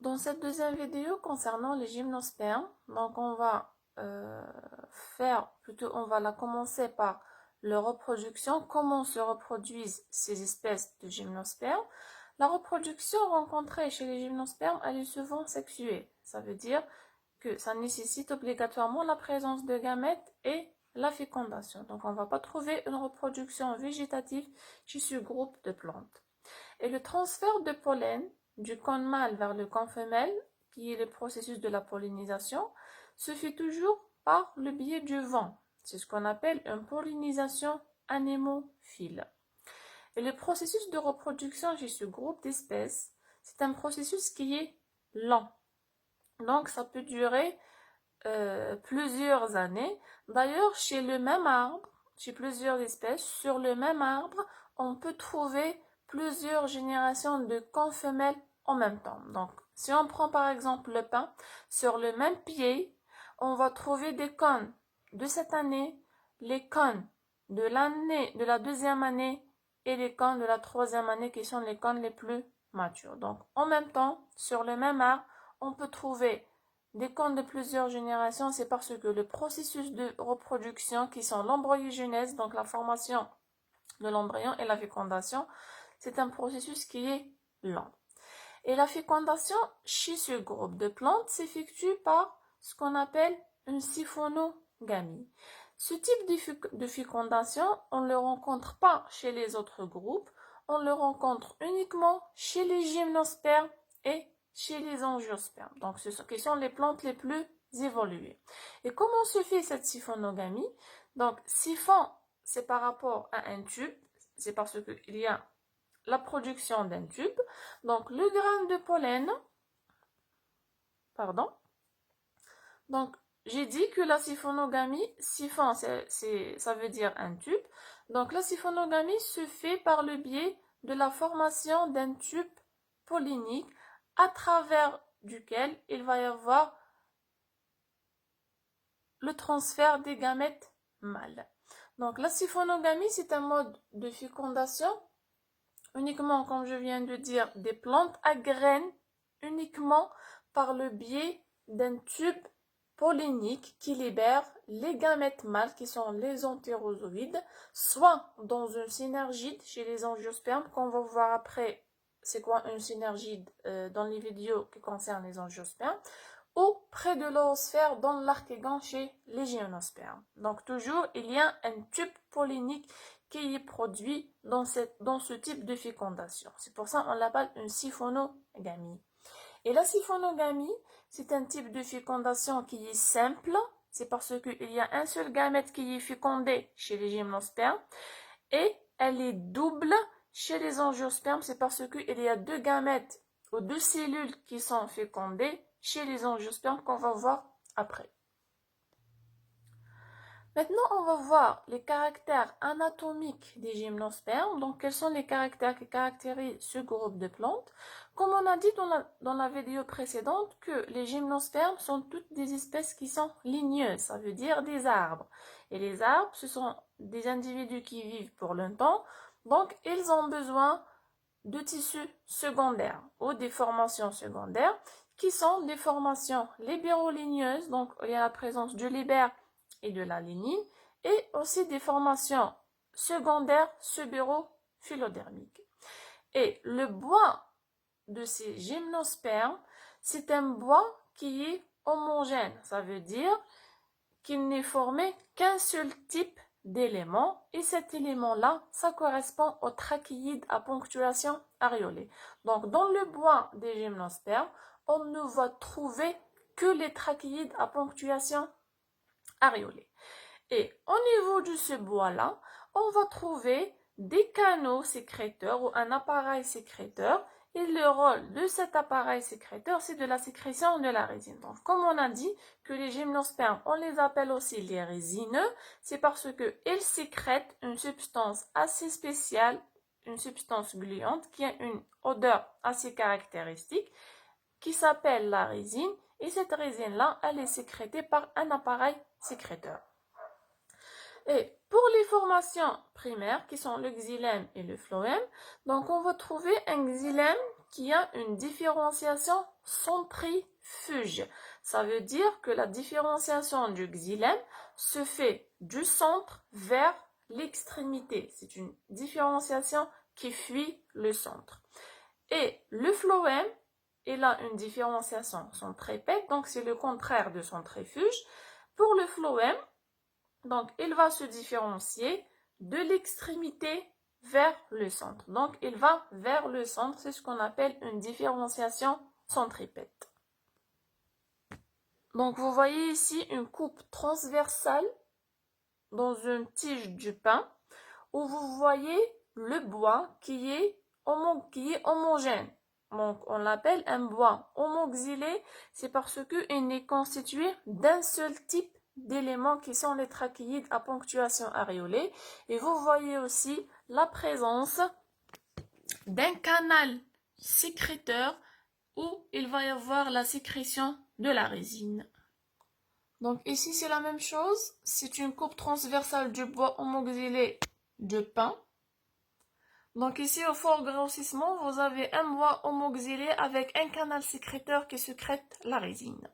Dans cette deuxième vidéo concernant les gymnospermes, donc on va on va la commencer par leur reproduction, comment se reproduisent ces espèces de gymnospermes. La reproduction rencontrée chez les gymnospermes, elle est souvent sexuée. Ça veut dire que ça nécessite obligatoirement la présence de gamètes et la fécondation. Donc on ne va pas trouver une reproduction végétative chez ce groupe de plantes. Et le transfert de pollen du cône mâle vers le cône femelle, qui est le processus de la pollinisation, se fait toujours par le biais du vent. C'est ce qu'on appelle une pollinisation anémophile. Et le processus de reproduction chez ce groupe d'espèces, c'est un processus qui est lent. Donc ça peut durer plusieurs années. D'ailleurs, chez le même arbre, chez plusieurs espèces, sur le même arbre, on peut trouver plusieurs générations de cônes femelles en même temps. Donc, si on prend par exemple le pin, sur le même pied, on va trouver des cônes de cette année, les cônes de la deuxième année et les cônes de la troisième année qui sont les cônes les plus matures. Donc, en même temps, sur le même arbre, on peut trouver des cônes de plusieurs générations. C'est parce que le processus de reproduction, qui sont l'embryogenèse, donc la formation de l'embryon et la fécondation, c'est un processus qui est lent. Et la fécondation chez ce groupe de plantes s'effectue par ce qu'on appelle une siphonogamie. Ce type de fécondation, on ne le rencontre pas chez les autres groupes, on le rencontre uniquement chez les gymnospermes et chez les angiospermes. Donc, ce sont les plantes les plus évoluées. Et comment se fait cette siphonogamie? Donc, siphon, c'est par rapport à un tube, c'est parce qu'il y a la production d'un tube. Donc, le grain de pollen, donc, j'ai dit que la siphonogamie, siphon, ça veut dire un tube. Donc, la siphonogamie se fait par le biais de la formation d'un tube pollinique à travers duquel il va y avoir le transfert des gamètes mâles. Donc, la siphonogamie, c'est un mode de fécondation uniquement, comme je viens de dire, des plantes à graines uniquement par le biais d'un tube pollinique qui libère les gamètes mâles qui sont les entérozoïdes, soit dans une synergide chez les angiospermes, qu'on va voir après c'est quoi une synergide dans les vidéos qui concernent les angiospermes, ou près de l'oosphère dans l'archégon chez les gymnospermes. Donc toujours, il y a un tube pollinique qui est produit dans ce type de fécondation. C'est pour ça qu'on l'appelle une siphonogamie. Et la siphonogamie, c'est un type de fécondation qui est simple. C'est parce qu'il y a un seul gamète qui est fécondé chez les gymnospermes. Et elle est double chez les angiospermes. C'est parce qu'il y a deux gamètes ou deux cellules qui sont fécondées chez les angiospermes qu'on va voir après. Maintenant, on va voir les caractères anatomiques des gymnospermes. Donc, quels sont les caractères qui caractérisent ce groupe de plantes? Comme on a dit dans la vidéo précédente, que les gymnospermes sont toutes des espèces qui sont ligneuses, ça veut dire des arbres. Et les arbres, ce sont des individus qui vivent pour longtemps, donc ils ont besoin de tissus secondaires ou des formations secondaires qui sont des formations libéroligneuses, donc il y a la présence du libère et de la lignine, et aussi des formations secondaires subérophylodermiques. Et le bois de ces gymnospermes, c'est un bois qui est homogène, ça veut dire qu'il n'est formé qu'un seul type d'élément, et cet élément-là, ça correspond aux trachéides à ponctuation aréolée. Donc, dans le bois des gymnospermes, on ne va trouver que les trachéides à ponctuation aréolée. Et au niveau de ce bois-là, on va trouver des canaux sécréteurs ou un appareil sécréteur. Et le rôle de cet appareil sécréteur, c'est de la sécrétion de la résine. Donc, comme on a dit que les gymnospermes, on les appelle aussi les résineux, c'est parce qu'ils sécrètent une substance assez spéciale, une substance gluante qui a une odeur assez caractéristique, qui s'appelle la résine. Et cette résine-là, elle est sécrétée par un appareil sécréteur. Et pour les formations primaires, qui sont le xylème et le phloème, donc on va trouver un xylème qui a une différenciation centrifuge. Ça veut dire que la différenciation du xylème se fait du centre vers l'extrémité. C'est une différenciation qui fuit le centre. Et le phloème, il a une différenciation centripète, donc c'est le contraire de centrifuge. Pour le phloème, donc il va se différencier de l'extrémité vers le centre. Donc il va vers le centre, c'est ce qu'on appelle une différenciation centripète. Donc vous voyez ici une coupe transversale dans une tige du pin où vous voyez le bois qui est homogène. Donc on l'appelle un bois homoxylé, c'est parce qu'il est constitué d'un seul type d'éléments qui sont les trachéides à ponctuation aréolée. Et vous voyez aussi la présence d'un canal sécréteur où il va y avoir la sécrétion de la résine. Donc ici c'est la même chose, c'est une coupe transversale du bois homoxylé de pin. Donc ici au fort grossissement, vous avez un bois homoxylé avec un canal sécréteur qui sécrète la résine.